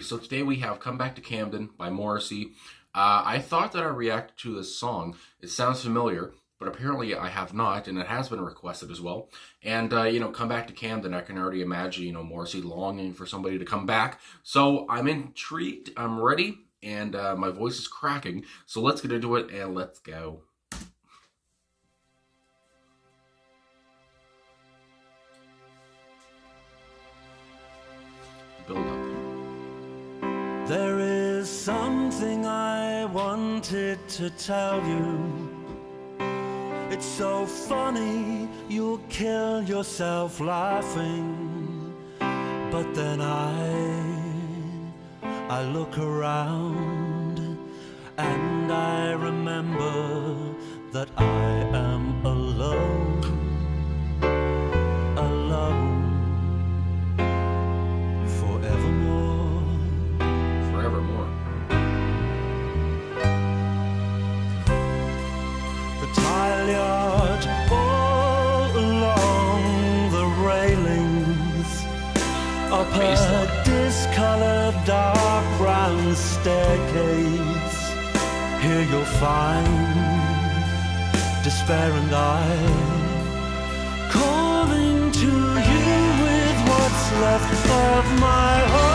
Alrighty, so today we have Come Back to Camden by Morrissey. I thought that I reacted to this song. It sounds familiar, but apparently I have not, and it has been requested as well. And, Come Back to Camden, I can already imagine, Morrissey longing for somebody to come back. So I'm intrigued, I'm ready, and my voice is cracking. So let's get into it, and let's go. Build up. There is something I wanted to tell you. It's so funny, you'll kill yourself laughing. But then I look around and I remember that I am alone, alone. Forevermore. The tile yard all along the railings, up a discolored dark brown staircase. Here you'll find despair and I calling to you with what's left of my heart.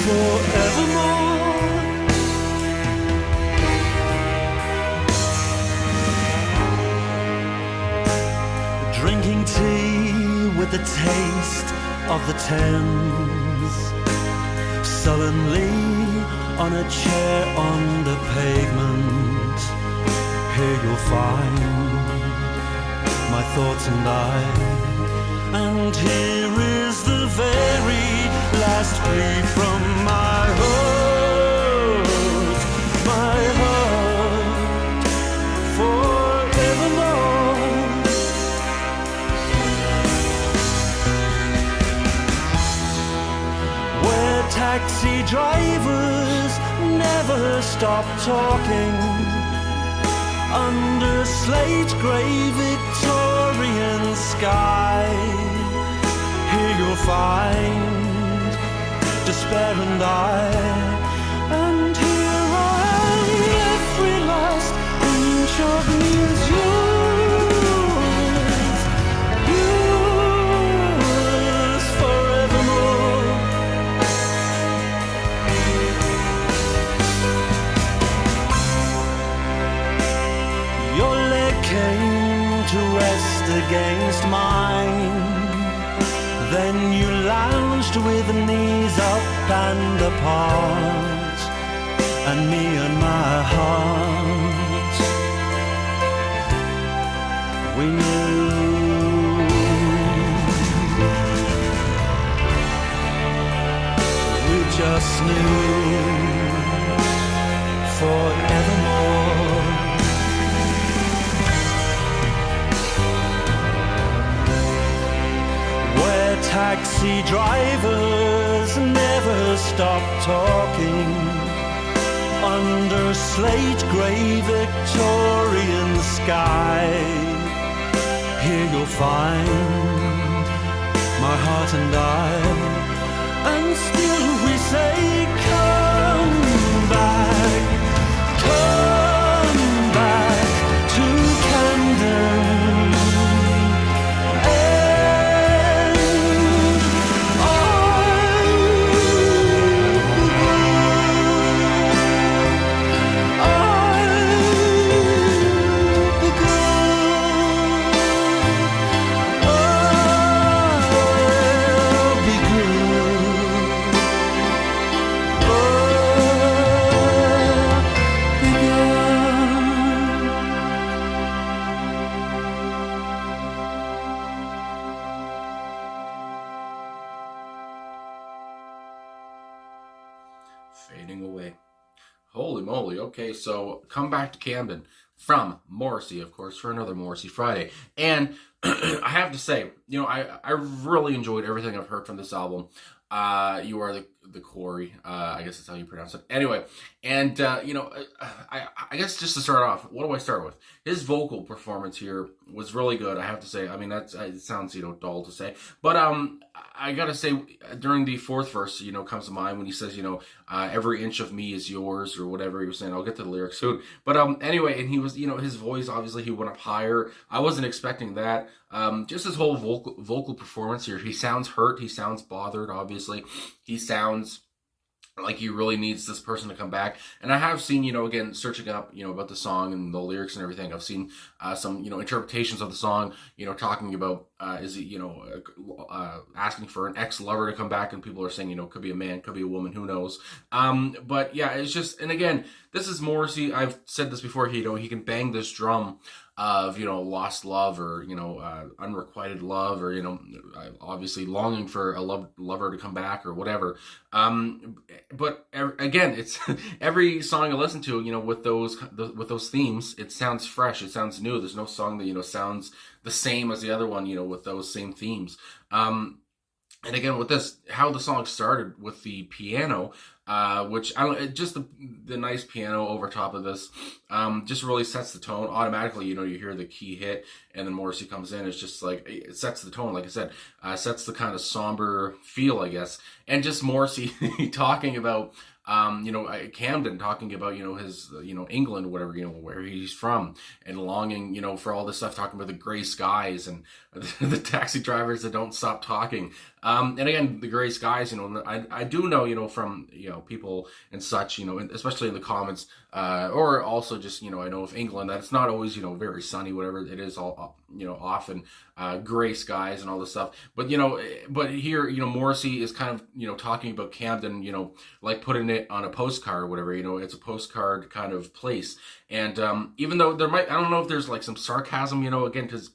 Forevermore. Drinking tea with the taste of the Thames, sullenly on a chair on the pavement. Here you'll find my thoughts and and here is the very last plea from my heart, forevermore. Where taxi drivers never stop talking, under slate grey Victorian sky. Here you'll find despair and here I am, every last inch of me is yours forevermore. Your leg came to rest against mine. Then you lounged with knees up and apart, and me and my heart, we knew. We just knew forevermore. Taxi drivers never stop talking, under slate grey Victorian sky. Here you'll find my heart and still we say come back to Camden. Fading away. Holy moly. Okay, so Come Back to Camden from Morrissey, of course, for another Morrissey Friday. And I have to say, I really enjoyed everything I've heard from this album. You are the Quarry. I guess that's how you pronounce it. Anyway, and I guess just to start off, what do I start with? His vocal performance here was really good. I have to say. I mean, it sounds dull to say, but I gotta say, during the fourth verse, comes to mind when he says, every inch of me is yours, or whatever he was saying. I'll get to the lyrics soon. But anyway, and he was, his voice, obviously he went up higher. I wasn't expecting that. Just his whole vocal performance here. He sounds hurt. He sounds bothered. Obviously, he sounds like he really needs this person to come back. And I have seen, again, searching up, about the song and the lyrics and everything, I've seen some, interpretations of the song, talking about, is it, asking for an ex-lover to come back, and people are saying, could be a man, could be a woman, who knows. But yeah, it's just, and again, this is Morrissey. I've said this before, he can bang this drum of, lost love, or, unrequited love, or, obviously longing for a lover to come back, or whatever. But again, it's every song I listen to, with those themes, it sounds fresh, it sounds new. There's no song that, sounds the same as the other one, with those same themes. And again, with this, how the song started with the piano, which I don't, just the nice piano over top of this, just really sets the tone automatically. You hear the key hit, and then Morrissey comes in. It's just like, it sets the tone, like I said, sets the kind of somber feel, I guess. And just Morrissey talking about, Camden, talking about, his, England, whatever, where he's from, and longing, for all this stuff, talking about the gray skies and the taxi drivers that don't stop talking. And again, the gray skies, I do know, from, people and such, especially in the comments, or also just, I know of England, that it's not always, very sunny, whatever. It is all, often, gray skies and all this stuff. But, but here, Morrissey is kind of, talking about Camden, like putting it on a postcard or whatever, it's a postcard kind of place. And, even though I don't know if there's like some sarcasm, again, because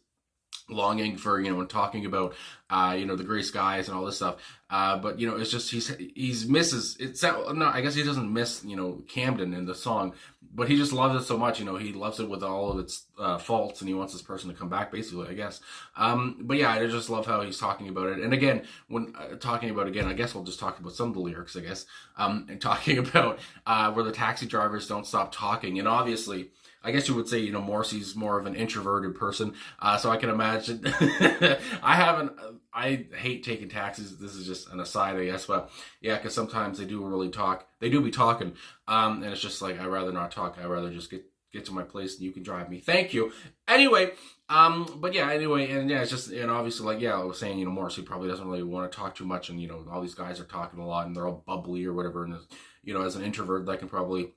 longing for, and talking about, the gray skies and all this stuff. But, it's just, he's misses, no, I guess he doesn't miss, Camden in the song, but he just loves it so much, he loves it with all of its, faults, and he wants this person to come back, basically, I guess. But yeah, I just love how he's talking about it. And again, when talking about, again, I guess we'll just talk about some of the lyrics, I guess, and talking about, where the taxi drivers don't stop talking. And obviously, I guess you would say, Morrissey's more of an introverted person. So I can imagine, I hate taking taxis. This is just an aside, I guess. But yeah, because sometimes they do really talk. They do be talking. And it's just like, I'd rather not talk. I'd rather just get to my place and you can drive me. Thank you. Anyway, but yeah, anyway, and yeah, it's just, and obviously, like, yeah, I was saying, Morrissey probably doesn't really want to talk too much, and, all these guys are talking a lot, and they're all bubbly or whatever, and, as an introvert, that can probably,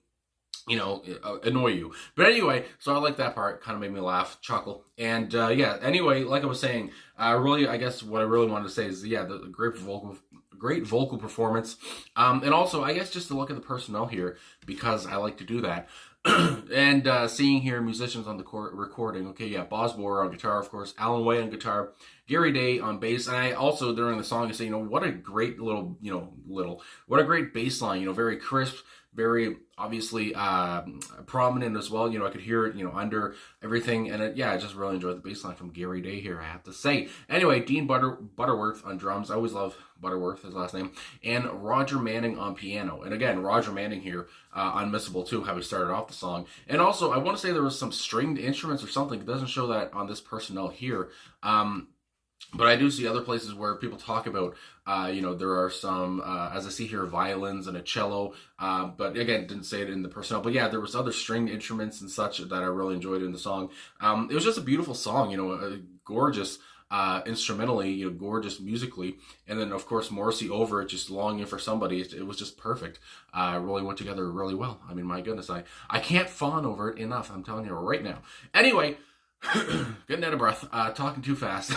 annoy you. But anyway, so I like that part. Kind of made me laugh, chuckle. And, yeah, anyway, like I was saying, really, I guess what I really wanted to say is, yeah, the great vocal performance. And also, I guess just to look at the personnel here, because I like to do that. And seeing here musicians on the recording. Okay, yeah, Boz Borer on guitar, of course, Alan Way on guitar, Gary Day on bass, and I also, during the song, I say, what a great what a great bass line, very crisp, very obviously prominent as well. I could hear it, under everything, and I just really enjoyed the bass line from Gary Day here, I have to say. Anyway, Dean Butterworth on drums. I always love Butterworth, his last name, and Roger Manning on piano. And again, Roger Manning here, unmissable too, how he started off the song. And also, I want to say there was some stringed instruments or something. It doesn't show that on this personnel here. But I do see other places where people talk about, there are some, as I see here, violins and a cello. But again, didn't say it in the personnel. But yeah, there was other stringed instruments and such that I really enjoyed in the song. It was just a beautiful song, gorgeous instrumentally, gorgeous musically. And then, of course, Morrissey over it, just longing for somebody. It was just perfect. Really went together really well. I mean, my goodness, I can't fawn over it enough. I'm telling you right now. Anyway, getting out of breath, talking too fast.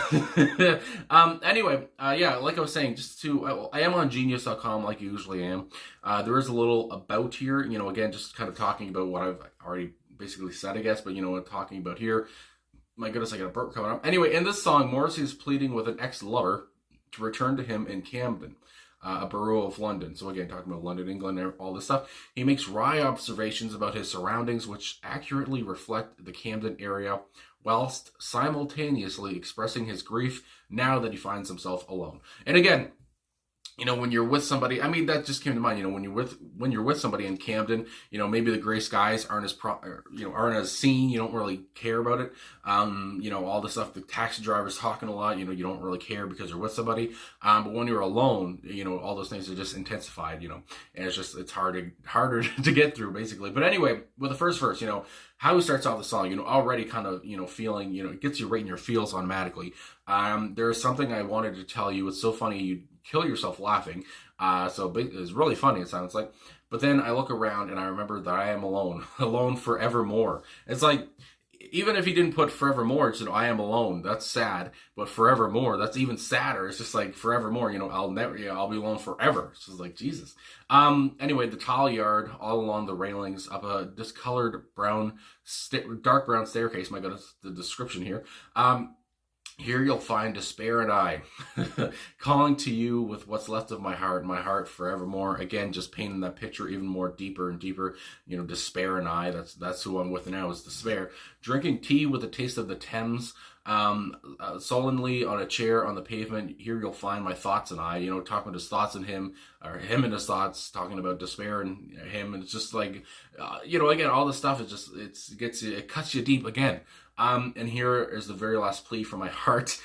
Anyway, yeah, like I was saying, I am on genius.com like I usually am. There is a little about here, again, just kind of talking about what I've already basically said, I guess, but talking about here. My goodness, I got a burp coming up. Anyway, in this song, Morrissey is pleading with an ex-lover to return to him in Camden, a borough of London. So again, talking about London, England, all this stuff. He makes wry observations about his surroundings, which accurately reflect the Camden area whilst simultaneously expressing his grief now that he finds himself alone. And again, when you're with somebody, I mean, that just came to mind. When you're with somebody in Camden, maybe the gray skies aren't as seen. You don't really care about it. All the stuff the taxi driver's talking a lot. You don't really care because you're with somebody. But when you're alone, all those things are just intensified. And it's harder to get through, basically. But anyway, with the first verse, how he starts off the song, already kind of, feeling, it gets you right in your feels automatically. There's something I wanted to tell you. It's so funny, you kill yourself laughing. So it's really funny, it sounds like. But then I look around and I remember that I am alone, alone forevermore. It's like, even if he didn't put forevermore, it's, I am alone. That's sad. But forevermore, that's even sadder. It's just like forevermore, I'll be alone forever. It's just like, Jesus. Anyway, the tile yard, all along the railings, up a discolored dark brown staircase. My goodness, the description here. Here you'll find despair and I, calling to you with what's left of my heart forevermore. Again, just painting that picture even more deeper and deeper. Despair and I, that's who I'm with now, is despair. Drinking tea with the taste of the Thames, sullenly on a chair on the pavement. Here you'll find my thoughts and I, talking about his thoughts and him, or him and his thoughts, talking about despair and him. And it's just like, again, all this stuff is just, it cuts you deep again. And here is the very last plea for my heart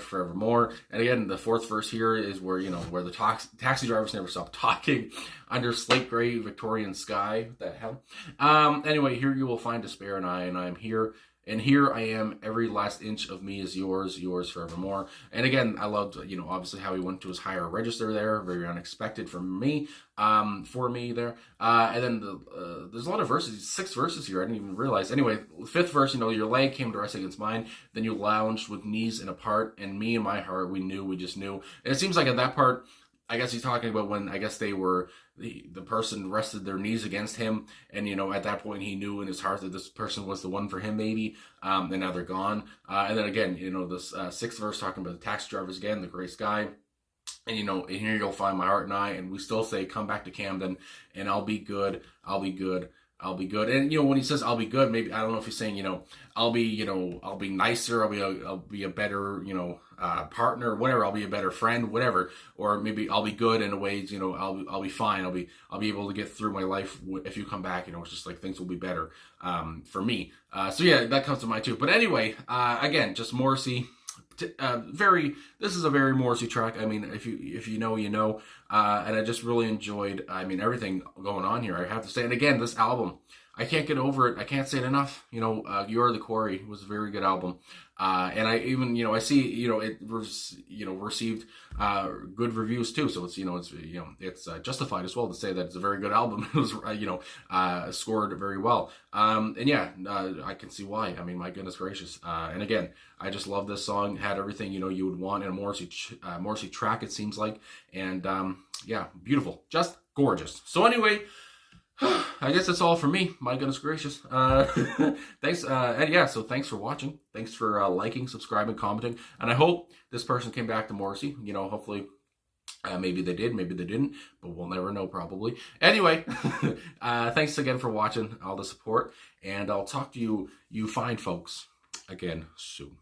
forevermore. And again, the fourth verse here is where, where the taxi drivers never stop talking under slate gray Victorian sky. What the hell? Anyway, here you will find despair and I am here. And here I am, every last inch of me is yours forevermore. And again, I loved, obviously how he went to his higher register there, very unexpected for me there. And then there's a lot of verses, 6 verses here, I didn't even realize. Anyway, 5th verse, your leg came to rest against mine, then you lounged with knees in apart, and me and my heart, we just knew. And it seems like at that part, I guess he's talking about when, I guess they were, the person rested their knees against him, and, at that point he knew in his heart that this person was the one for him, maybe, and now they're gone. And then again, this 6th verse talking about the taxi drivers again, the gray sky, and, and here you'll find my heart and I, and we still say, come back to Camden, and I'll be good. And, when he says I'll be good, maybe, I don't know if he's saying, I'll be nicer, I'll be a better, partner, whatever, I'll be a better friend, whatever, or maybe I'll be good in a way, I'll be fine, I'll be able to get through my life if you come back, it's just like things will be better, for me. So yeah, that comes to mind too. But anyway, again, just Morrissey. This is a very Morrissey track. I mean, if you know, and I just really enjoyed, everything going on here, I have to say. And again, this album, I can't get over it. I can't say it enough. You're the Quarry was a very good album. And I even, I see, it was, received, good reviews too. So it's justified as well to say that it's a very good album. It was, scored very well. And yeah, I can see why. My goodness gracious. And again, I just love this song. Had everything, you would want in a Morrissey track, it seems like. And, yeah, beautiful. Just gorgeous. So anyway, I guess that's all for me. My goodness gracious. Thanks. And yeah, so thanks for watching. Thanks for liking, subscribing, commenting. And I hope this person came back to Morrissey. Hopefully, maybe they did, maybe they didn't, but we'll never know probably. Anyway, thanks again for watching, all the support. And I'll talk to you fine folks again soon.